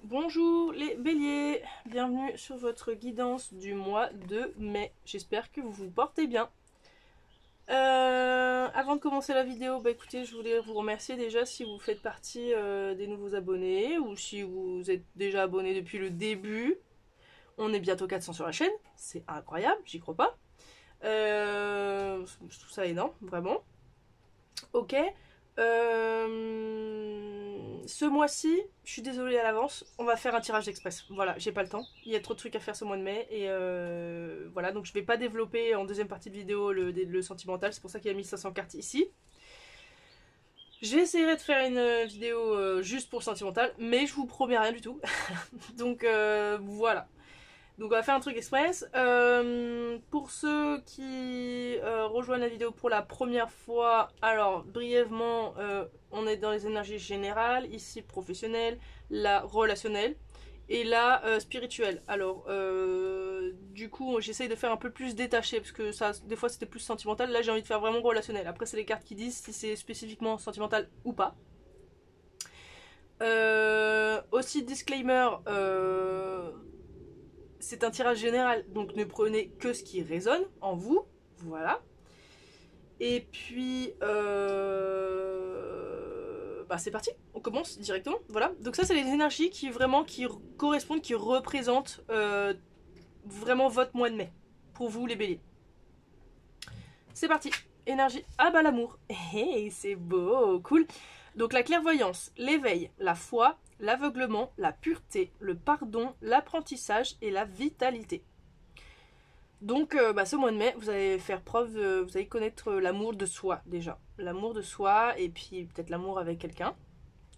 Bonjour les béliers, bienvenue sur votre guidance du mois de mai. J'espère que vous vous portez bien. Avant de commencer la vidéo, écoutez, je voulais vous remercier déjà si vous faites partie des nouveaux abonnés ou si vous êtes déjà abonné depuis le début. On est bientôt 400 sur la chaîne, c'est incroyable, j'y crois pas. Je trouve ça énorme, vraiment. Ok. Ce mois-ci, je suis désolée à l'avance, on va faire un tirage express. Voilà, j'ai pas le temps. Il y a trop de trucs à faire ce mois de mai et voilà, donc je vais pas développer en deuxième partie de vidéo le sentimental. C'est pour ça qu'il y a 1500 cartes ici. J'essaierai de faire une vidéo juste pour le sentimental, mais je vous promets rien du tout. Donc voilà. Donc on va faire un truc express. Pour ceux qui rejoignent la vidéo pour la première fois, alors brièvement, on est dans les énergies générales, ici professionnelle, là relationnelle et là spirituelle. Alors du coup j'essaye de faire un peu plus détaché parce que ça, des fois c'était plus sentimental, là j'ai envie de faire vraiment relationnel. Après c'est les cartes qui disent si c'est spécifiquement sentimental ou pas. Aussi disclaimer, c'est un tirage général, donc ne prenez que ce qui résonne en vous, voilà. Et puis, c'est parti, on commence directement, voilà. Donc ça, c'est les énergies qui vraiment qui correspondent, qui représentent vraiment votre mois de mai, pour vous les béliers. C'est parti, énergie, ah bah l'amour, hey, c'est beau, cool. Donc la clairvoyance, l'éveil, la foi, l'aveuglement, la pureté, le pardon, l'apprentissage et la vitalité. Donc ce mois de mai, vous allez faire preuve, vous allez connaître l'amour de soi déjà. L'amour de soi et puis peut-être l'amour avec quelqu'un,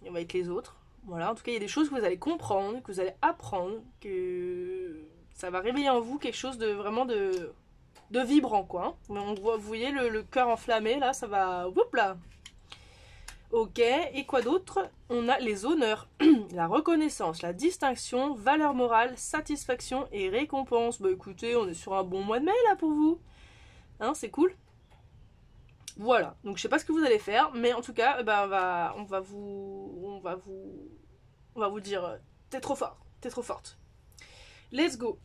et avec les autres. Voilà, en tout cas il y a des choses que vous allez comprendre, que vous allez apprendre, que ça va réveiller en vous quelque chose de vraiment de vibrant quoi. On voit, vous voyez le cœur enflammé là, ça va, whoop là. Ok, et quoi d'autre? On a les honneurs, la reconnaissance, la distinction, valeur morale, satisfaction et récompense. Bah écoutez, on est sur un bon mois de mai là pour vous. Hein, c'est cool. Voilà, donc je sais pas ce que vous allez faire, mais en tout cas, on va vous dire, t'es trop fort, t'es trop forte. Let's go.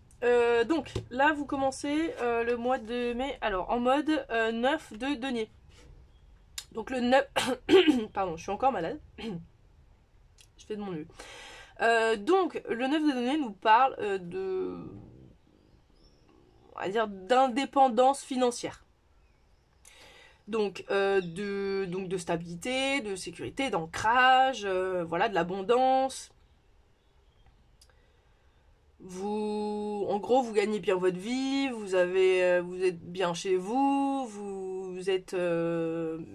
Donc là, vous commencez le mois de mai, alors en mode 9 de denier. Donc le 9... Pardon, je suis encore malade. Je fais de mon mieux. Donc le 9 de denier nous parle on va dire d'indépendance financière. Donc de stabilité, de sécurité, d'ancrage, voilà, de l'abondance. En gros, vous gagnez bien votre vie, vous êtes bien chez vous, vous êtes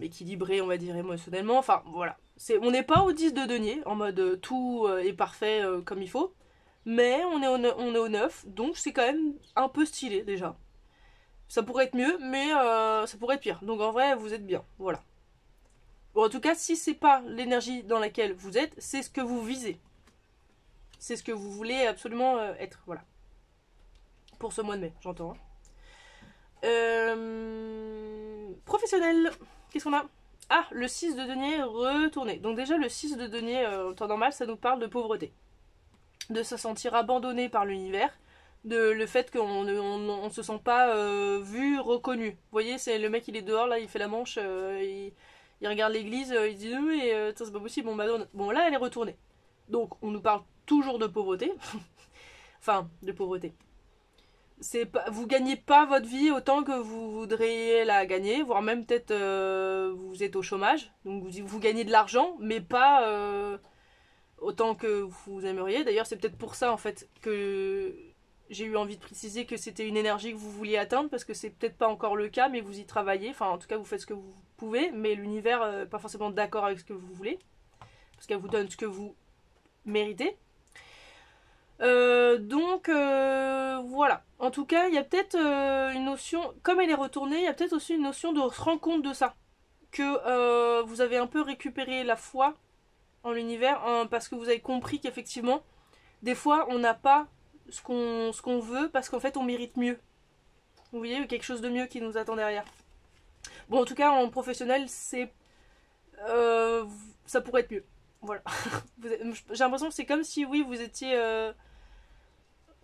équilibré, on va dire, émotionnellement. Enfin, voilà. On n'est pas au 10 de denier, en mode tout est parfait comme il faut. Mais on est au 9, donc c'est quand même un peu stylé déjà. Ça pourrait être mieux, mais ça pourrait être pire. Donc en vrai, vous êtes bien, voilà. Bon, en tout cas, si c'est pas l'énergie dans laquelle vous êtes, c'est ce que vous visez. C'est ce que vous voulez absolument être, voilà. Pour ce mois de mai, j'entends. Professionnel, qu'est-ce qu'on a? Ah, le 6 de denier retourné. Donc déjà, le 6 de denier, en temps normal, ça nous parle de pauvreté. De se sentir abandonné par l'univers. De le fait qu'on ne se sent pas vu, reconnu. Vous voyez, c'est le mec, il est dehors, là, il fait la manche, il regarde l'église, il dit « Oui, c'est pas possible, bon, là, elle est retournée. » Donc, on nous parle toujours de pauvreté. Enfin, de pauvreté. Vous gagnez pas votre vie autant que vous voudriez la gagner, voire même peut-être vous êtes au chômage, donc vous gagnez de l'argent, mais pas autant que vous aimeriez. D'ailleurs, c'est peut-être pour ça en fait que j'ai eu envie de préciser que c'était une énergie que vous vouliez atteindre, parce que c'est peut-être pas encore le cas, mais vous y travaillez. Enfin, en tout cas, vous faites ce que vous pouvez, mais l'univers n'est pas forcément d'accord avec ce que vous voulez, parce qu'elle vous donne ce que vous méritez. Voilà. En tout cas, il y a peut-être une notion, comme elle est retournée, il y a peut-être aussi une notion de se rendre compte de ça. Que vous avez un peu récupéré la foi en l'univers, parce que vous avez compris qu'effectivement, des fois, on n'a pas ce qu'on veut, parce qu'en fait, on mérite mieux. Vous voyez, il y a quelque chose de mieux qui nous attend derrière. Bon, en tout cas, en professionnel, ça pourrait être mieux. Voilà. J'ai l'impression que c'est comme si, oui, vous étiez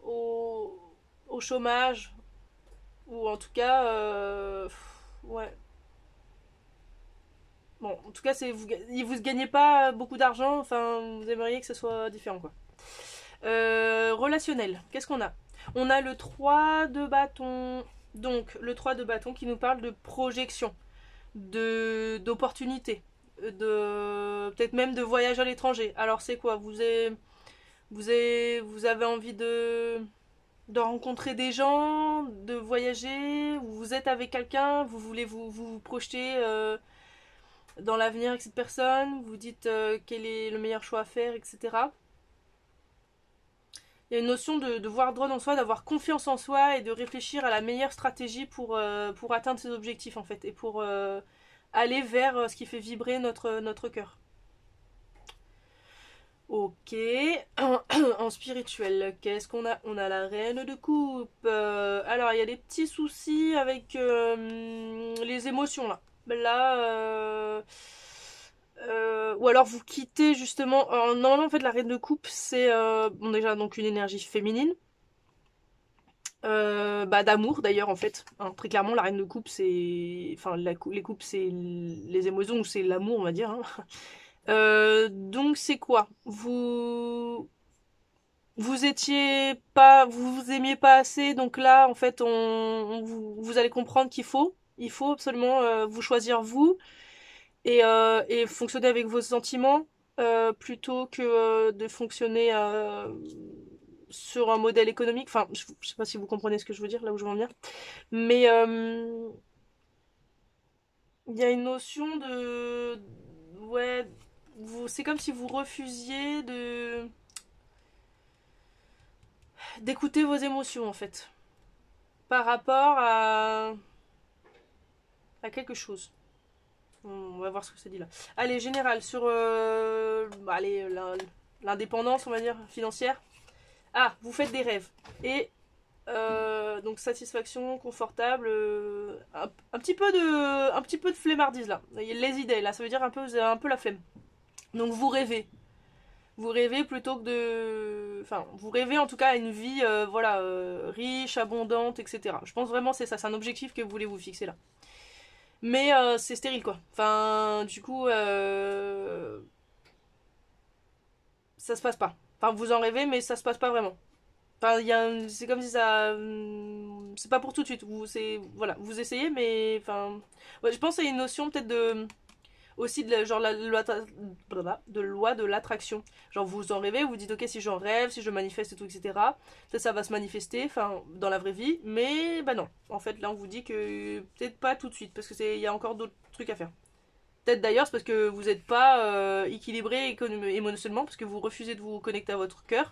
au, au chômage. Ou en tout cas, ouais. Bon, en tout cas, vous gagnez pas beaucoup d'argent. Enfin, vous aimeriez que ce soit différent, quoi. Relationnel. Qu'est-ce qu'on a? On a le 3 de bâton. Donc, le 3 de bâton qui nous parle de projection, d'opportunité, peut-être même de voyage à l'étranger. Alors, c'est quoi? Vous avez envie de rencontrer des gens, de voyager, vous êtes avec quelqu'un, vous voulez vous projeter dans l'avenir avec cette personne, vous dites quel est le meilleur choix à faire, etc. Il y a une notion de voir droit en soi, d'avoir confiance en soi et de réfléchir à la meilleure stratégie pour atteindre ses objectifs en fait et pour aller vers ce qui fait vibrer notre cœur. Ok, en spirituel, qu'est-ce qu'on a? On a la reine de coupe. Alors, il y a des petits soucis avec les émotions là. Là, ou alors vous quittez justement. Alors, normalement, en fait, la reine de coupe, c'est bon déjà donc une énergie féminine. Bah d'amour d'ailleurs en fait. Hein, très clairement, la reine de coupe, c'est, enfin, les coupes, c'est les émotions ou c'est l'amour, on va dire. Hein. Donc c'est quoi? Vous aimiez pas assez, donc là en fait vous allez comprendre il faut absolument vous choisir vous et fonctionner avec vos sentiments plutôt que de fonctionner sur un modèle économique. Enfin, je sais pas si vous comprenez ce que je veux dire, là où je veux en venir, mais il y a une notion de ouais, c'est comme si vous refusiez de d'écouter vos émotions en fait par rapport à quelque chose. On va voir ce que ça dit là. Allez, général, sur allez, l'indépendance, on va dire, financière. Ah, vous faites des rêves. Et donc satisfaction, confortable, un petit peu de flemmardise là. Les idées là, ça veut dire vous avez un peu la flemme. Donc vous rêvez. Vous rêvez plutôt que de... Enfin, vous rêvez en tout cas à une vie voilà, riche, abondante, etc. Je pense vraiment c'est ça, c'est un objectif que vous voulez vous fixer là. Mais c'est stérile quoi. Enfin, du coup, ça se passe pas. Enfin, vous en rêvez, mais ça se passe pas vraiment. Enfin, c'est comme si ça... c'est pas pour tout de suite. Voilà, vous essayez, mais... Enfin... Ouais, je pense qu'il y a une notion peut-être de aussi genre la loi de loi de l'attraction. Genre vous en rêvez, vous dites ok si j'en rêve, si je manifeste et tout, etc. Peut-être ça va se manifester, enfin dans la vraie vie, mais bah non. En fait là on vous dit que peut-être pas tout de suite parce que il y a encore d'autres trucs à faire. Peut-être d'ailleurs c'est parce que vous n'êtes pas équilibré émotionnellement parce que vous refusez de vous connecter à votre cœur.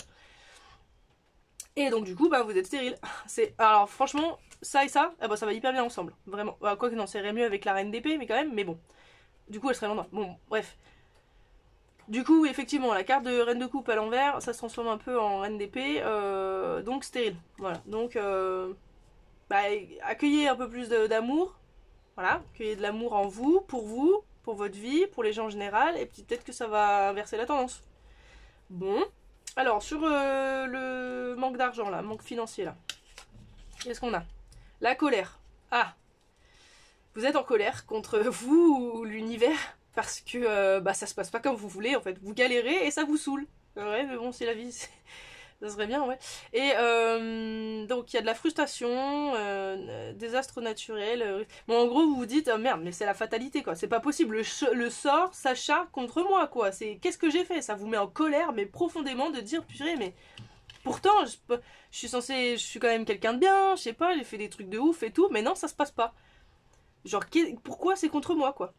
Et donc du coup bah vous êtes stérile. Alors franchement ça et ça, eh ben, ça va hyper bien ensemble, vraiment. Bah, quoi que non, ça irait mieux avec la reine d'épée, mais quand même, mais bon. Du coup, elle serait l'endroit. Bon, bref. Du coup, effectivement, la carte de reine de coupe à l'envers, ça se transforme un peu en reine d'épée, donc stérile. Voilà. Donc, bah, accueillez un peu plus d'amour. Voilà. Accueillez de l'amour en vous, pour votre vie, pour les gens en général, et peut-être que ça va inverser la tendance. Bon. Alors, sur le manque d'argent, là, manque financier, là. Qu'est-ce qu'on a? La colère. Ah, vous êtes en colère contre vous ou l'univers parce que bah, ça se passe pas comme vous voulez en fait. Vous galérez et ça vous saoule. Ouais, mais bon, c'est la vie, ça serait bien, ouais. Et donc il y a de la frustration, désastre naturel. Bon, en gros, vous vous dites, oh, merde, mais c'est la fatalité quoi. C'est pas possible. Le sort s'acharne contre moi quoi. Qu'est-ce que j'ai fait? Ça vous met en colère, mais profondément de dire, purée, mais pourtant, je suis quand même quelqu'un de bien. Je sais pas, j'ai fait des trucs de ouf et tout, mais non, ça se passe pas. Genre, pourquoi c'est contre moi, quoi?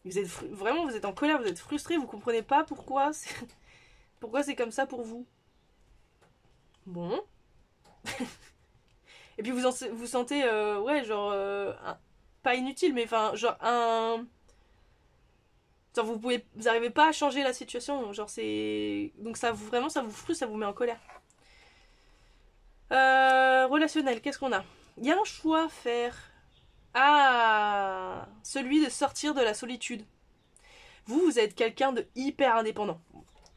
Vraiment, vous êtes en colère, vous êtes frustré, vous comprenez pas pourquoi c'est comme ça pour vous. Bon. Et puis vous sentez, ouais, genre, pas inutile, mais enfin, genre, genre, vous arrivez pas à changer la situation, genre, c'est. Donc, vraiment, ça vous frustre, ça vous met en colère. Relationnel, qu'est-ce qu'on a? Il y a un choix à faire. Ah, celui de sortir de la solitude. Vous êtes quelqu'un de hyper indépendant.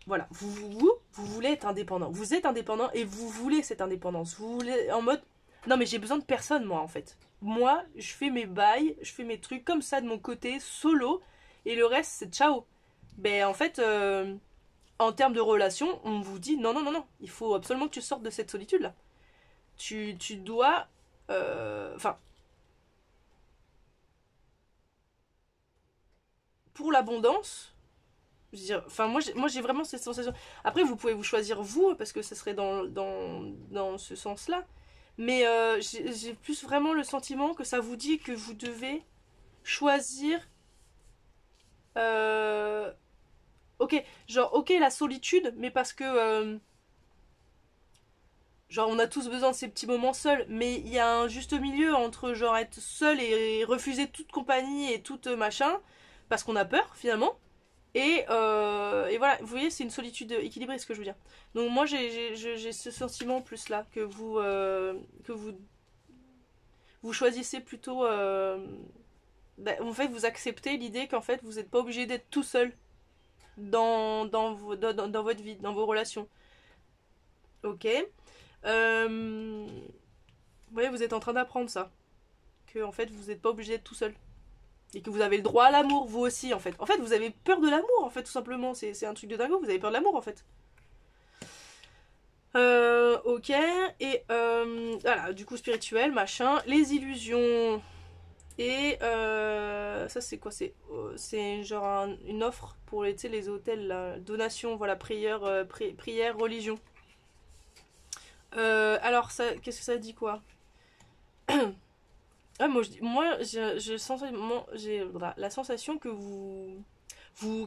Voilà, vous voulez être indépendant. Vous êtes indépendant et vous voulez cette indépendance. Vous voulez en mode, non mais j'ai besoin de personne moi en fait. Moi, je fais mes bails, je fais mes trucs comme ça de mon côté, solo, et le reste c'est ciao. Ben en fait, en termes de relation, on vous dit non, non, non, non, il faut absolument que tu sortes de cette solitude là. Tu dois... Enfin, pour l'abondance, je veux dire, enfin moi j'ai vraiment cette sensation. Après vous pouvez vous choisir vous parce que ce serait dans ce sens-là. Mais j'ai plus vraiment le sentiment que ça vous dit que vous devez choisir. euh, ok, genre ok la solitude, mais parce que genre on a tous besoin de ces petits moments seuls, mais il y a un juste milieu entre genre être seul et refuser toute compagnie et toute machin parce qu'on a peur finalement. Et voilà, vous voyez, c'est une solitude équilibrée, ce que je veux dire. Donc moi, j'ai ce sentiment plus là, que vous choisissez plutôt... en fait, vous acceptez l'idée qu'en fait, vous n'êtes pas obligé d'être tout seul dans votre vie, dans vos relations. Ok. Vous voyez, vous êtes en train d'apprendre ça. Que en fait, vous n'êtes pas obligé d'être tout seul. Et que vous avez le droit à l'amour, vous aussi, en fait. En fait, vous avez peur de l'amour, en fait, tout simplement. C'est un truc de dingo, vous avez peur de l'amour, en fait. Ok. Et voilà, du coup, spirituel, machin. Les illusions. Et ça, c'est quoi? C'est genre une offre pour les hôtels, là. Donation, voilà, prière, prière, religion. Alors, ça, qu'est-ce que ça dit, quoi? Ah, j'ai la sensation que vous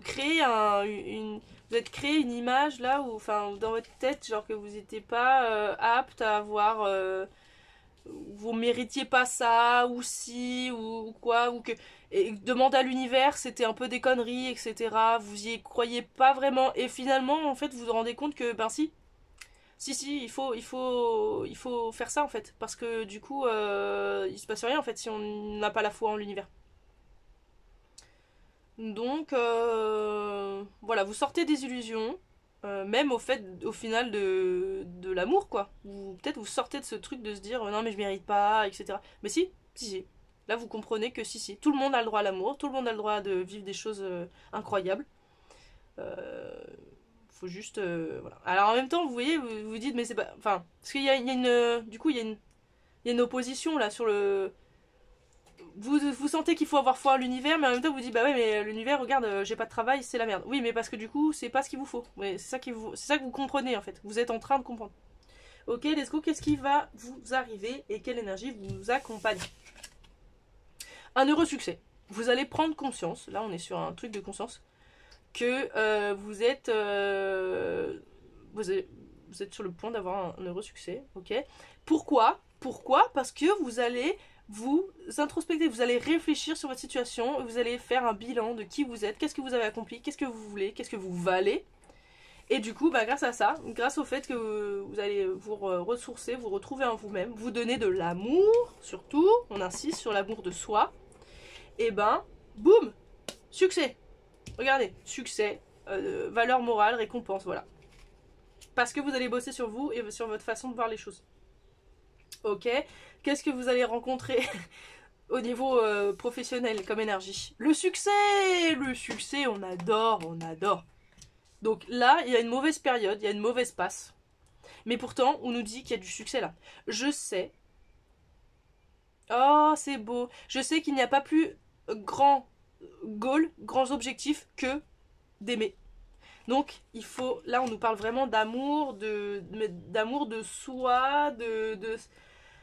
créez vous êtes créé une image là où, enfin, dans votre tête, genre que vous n'étiez pas apte à avoir, vous méritiez pas ça ou si ou quoi ou que et demander à l'univers c'était un peu des conneries etc. Vous y croyez pas vraiment et finalement en fait vous vous rendez compte que ben si, il faut faire ça en fait. Parce que du coup, il se passe rien en fait si on n'a pas la foi en l'univers. Donc, voilà, vous sortez des illusions, même au final de l'amour quoi. Peut-être vous sortez de ce truc de se dire non mais je mérite pas, etc. Mais si. Là vous comprenez que si, tout le monde a le droit à l'amour, tout le monde a le droit de vivre des choses incroyables. Euh, Faut juste voilà. Alors en même temps vous voyez vous dites mais c'est pas enfin parce qu'il y a une du coup il y a une opposition là sur le vous sentez qu'il faut avoir foi en l'univers mais en même temps vous dites bah ouais mais l'univers regarde j'ai pas de travail c'est la merde. Oui mais parce que du coup c'est pas ce qu'il vous faut. Ouais, c'est ça que vous comprenez en fait. Vous êtes en train de comprendre. Ok let's go, qu'est-ce qui va vous arriver et quelle énergie vous accompagne? Un heureux succès. Vous allez prendre conscience, là on est sur un truc de conscience, que vous êtes sur le point d'avoir un heureux succès, ok? Pourquoi? Parce que vous allez vous introspecter, vous allez réfléchir sur votre situation, vous allez faire un bilan de qui vous êtes, qu'est-ce que vous avez accompli, qu'est-ce que vous voulez, qu'est-ce que vous valez. Et du coup, bah, grâce à ça, grâce au fait que vous allez vous ressourcer, vous retrouver en vous-même, vous donner de l'amour, surtout, on insiste sur l'amour de soi, et ben, boum, succès. Regardez, succès, valeur morale, récompense, voilà. Parce que vous allez bosser sur vous et sur votre façon de voir les choses. Ok. Qu'est-ce que vous allez rencontrer au niveau professionnel comme énergie? Le succès, on adore, on adore. Donc là, il y a une mauvaise période, il y a une mauvaise passe. Mais pourtant, on nous dit qu'il y a du succès là. Je sais. Oh, c'est beau. Je sais qu'il n'y a pas plus grand goal, grands objectifs que d'aimer. Donc, il faut. Là, on nous parle vraiment d'amour, d'amour de soi, de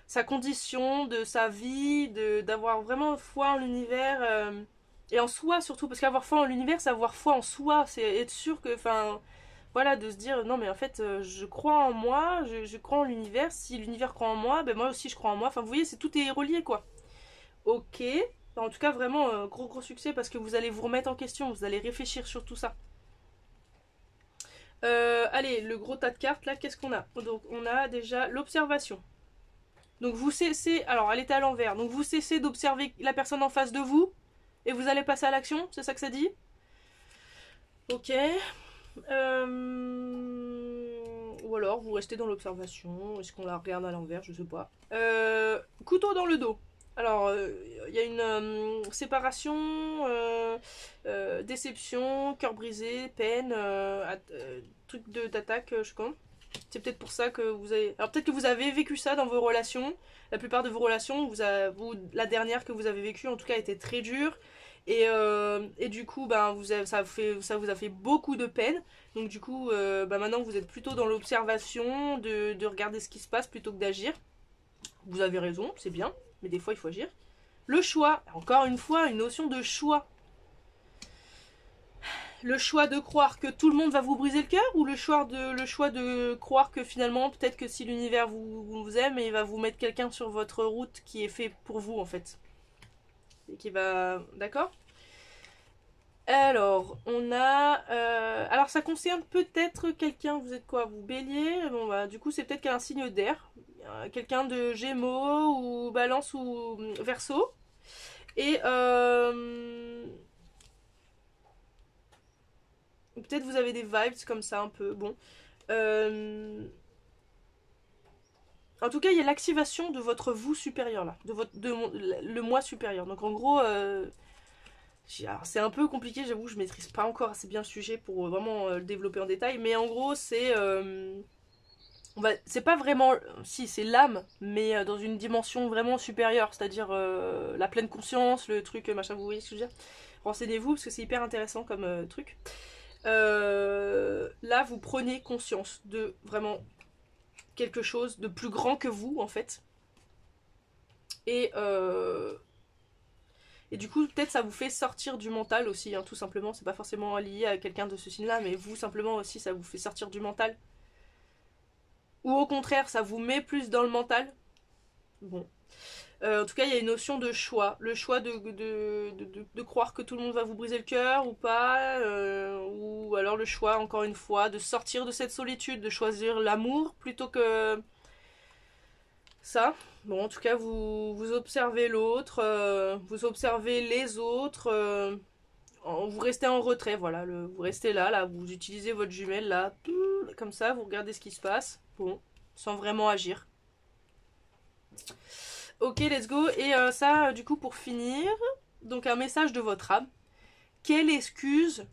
sa condition, de sa vie, d'avoir vraiment foi en l'univers et en soi surtout. Parce qu'avoir foi en l'univers, c'est avoir foi en soi. C'est être sûr que. Enfin, voilà, de se dire non, mais en fait, je crois en moi, je crois en l'univers. Si l'univers croit en moi, ben moi aussi je crois en moi. Enfin, vous voyez, tout est relié quoi. Ok. En tout cas, vraiment, gros succès parce que vous allez vous remettre en question, vous allez réfléchir sur tout ça. Allez, le gros tas de cartes là, qu'est-ce qu'on a? Donc on a déjà l'observation. Donc vous cessez, alors elle est à l'envers, donc vous cessez d'observer la personne en face de vous et vous allez passer à l'action, c'est ça que ça dit? Ok. Ou alors vous restez dans l'observation. Est-ce qu'on la regarde à l'envers? Je sais pas. Couteau dans le dos. Alors, il y a une séparation, déception, cœur brisé, peine, truc d'attaque, je crois. C'est peut-être pour ça que vous avez... Alors peut-être que vous avez vécu ça dans vos relations. La plupart de vos relations, la dernière que vous avez vécue, en tout cas, était très dure. Et du coup, ben, ça vous a fait beaucoup de peine. Donc du coup, ben, maintenant, vous êtes plutôt dans l'observation, de regarder ce qui se passe plutôt que d'agir. Vous avez raison, c'est bien. Mais des fois, il faut agir. Le choix, encore une fois, une notion de choix. Le choix de croire que tout le monde va vous briser le cœur, ou le choix de croire que finalement, peut-être que si l'univers vous aime, il va vous mettre quelqu'un sur votre route qui est fait pour vous en fait. Et qui va... D'accord. Alors, on a... alors, ça concerne peut-être quelqu'un, vous êtes quoi? Vous bélier? Bon, bah, du coup, c'est peut-être qu'un signe d'air. Quelqu'un de gémeaux, ou balance, ou verseau. Et peut-être vous avez des vibes comme ça un peu. Bon. En tout cas, il y a l'activation de votre vous supérieur là, le moi supérieur. Donc en gros, c'est un peu compliqué, j'avoue, je maîtrise pas encore assez bien le sujet pour vraiment le développer en détail. Mais en gros, c'est pas vraiment, si c'est l'âme, mais dans une dimension vraiment supérieure, c'est-à-dire la pleine conscience, le truc machin. Vous voyez ce que je veux dire? Renseignez-vous parce que c'est hyper intéressant comme truc. Là, vous prenez conscience de vraiment quelque chose de plus grand que vous, en fait. Et, euh, et du coup, peut-être ça vous fait sortir du mental aussi, hein, tout simplement. C'est pas forcément lié à quelqu'un de ce signe-là, mais vous, simplement aussi, ça vous fait sortir du mental. Ou au contraire, ça vous met plus dans le mental. Bon. En tout cas, il y a une notion de choix. Le choix de croire que tout le monde va vous briser le cœur ou pas. Ou alors le choix, encore une fois, de sortir de cette solitude, de choisir l'amour plutôt que ça. Bon, en tout cas, vous observez l'autre, vous observez les autres. Vous restez en retrait, voilà. Vous restez là, vous utilisez votre jumelle, là. Comme ça, vous regardez ce qui se passe. Bon, sans vraiment agir. Ok, let's go. Et ça, du coup, pour finir, donc un message de votre âme. Quelle excuse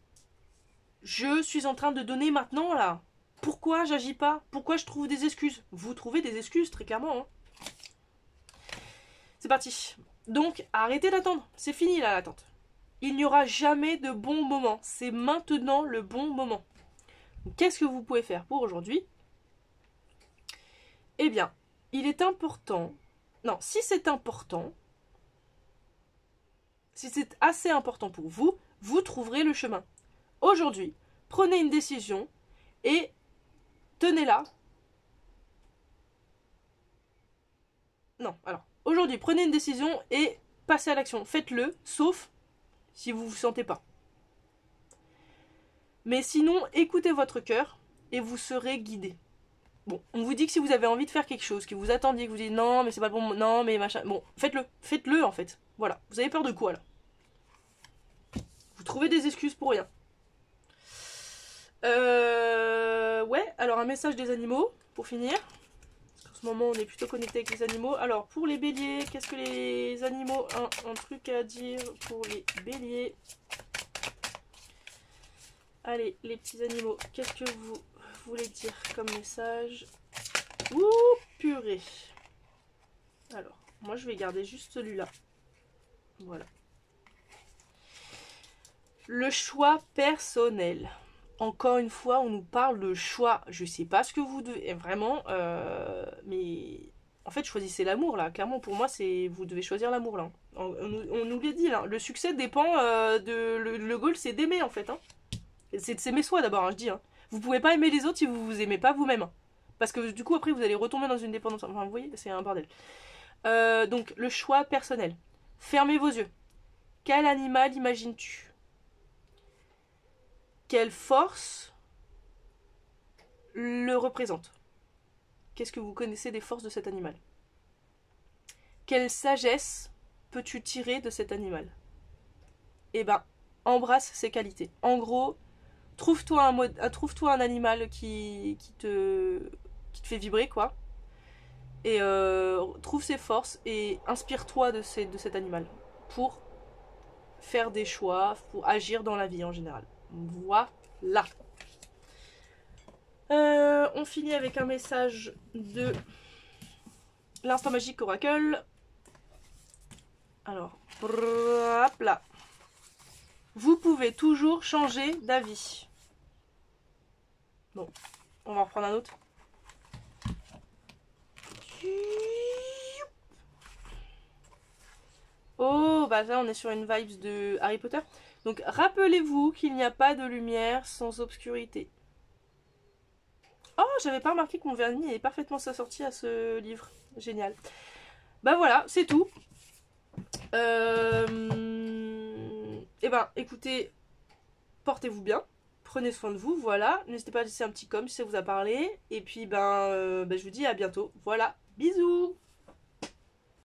je suis en train de donner maintenant, là? Pourquoi j'agis pas? Pourquoi je trouve des excuses? Vous trouvez des excuses, très clairement. Hein. C'est parti. Donc, arrêtez d'attendre. C'est fini, là, l'attente. Il n'y aura jamais de bon moment. C'est maintenant le bon moment. Qu'est-ce que vous pouvez faire pour aujourd'hui? Eh bien, il est important... Non, si c'est important... Si c'est assez important pour vous, vous trouverez le chemin. Aujourd'hui, prenez une décision et tenez-la. Non, alors, aujourd'hui, prenez une décision et passez à l'action. Faites-le, sauf si vous ne vous sentez pas. Mais sinon, écoutez votre cœur et vous serez guidé. Bon, on vous dit que si vous avez envie de faire quelque chose, que vous attendiez, que vous dites non, mais c'est pas le bon moment, non, mais machin. Bon, faites-le. Faites-le en fait. Voilà. Vous avez peur de quoi là? Vous trouvez des excuses pour rien. Ouais, alors un message des animaux, pour finir. En ce moment, on est plutôt connecté avec les animaux. Alors, pour les béliers, qu'est-ce que les animaux ont un truc à dire pour les béliers? Allez, les petits animaux, qu'est-ce que vous voulez dire comme message? Ouh, purée. Alors, moi, je vais garder juste celui-là. Voilà. Le choix personnel. Encore une fois, on nous parle de choix. Je sais pas ce que vous devez... Vraiment, mais... En fait, choisissez l'amour, là. Clairement, pour moi, c'est vous devez choisir l'amour, là. On nous l'a dit, là. Le succès dépend de... Le goal, c'est d'aimer, en fait. Hein. C'est de s'aimer soi, d'abord, hein, je dis. Hein. Vous pouvez pas aimer les autres si vous vous aimez pas vous-même. Hein. Parce que, du coup, après, vous allez retomber dans une dépendance. Enfin, vous voyez, c'est un bordel. Donc, le choix personnel. Fermez vos yeux. Quel animal imagines-tu? Quelle force le représente? Qu'est-ce que vous connaissez des forces de cet animal? Quelle sagesse peux-tu tirer de cet animal? Eh ben, embrasse ses qualités. En gros, trouve-toi un animal qui te fait vibrer, quoi. Et trouve ses forces et inspire-toi de cet animal pour faire des choix, pour agir dans la vie en général. Voilà. On finit avec un message de l'instant magique Oracle. Alors, hop là. Vous pouvez toujours changer d'avis. Bon, on va en reprendre un autre. Oh, bah là on est sur une vibes de Harry Potter. Donc rappelez-vous qu'il n'y a pas de lumière sans obscurité. Oh, j'avais pas remarqué que mon vernis est parfaitement assorti à ce livre. Génial. Bah voilà, c'est tout. Eh ben, écoutez, portez-vous bien. Prenez soin de vous, voilà. N'hésitez pas à laisser un petit com si ça vous a parlé. Et puis, je vous dis à bientôt. Voilà, bisous!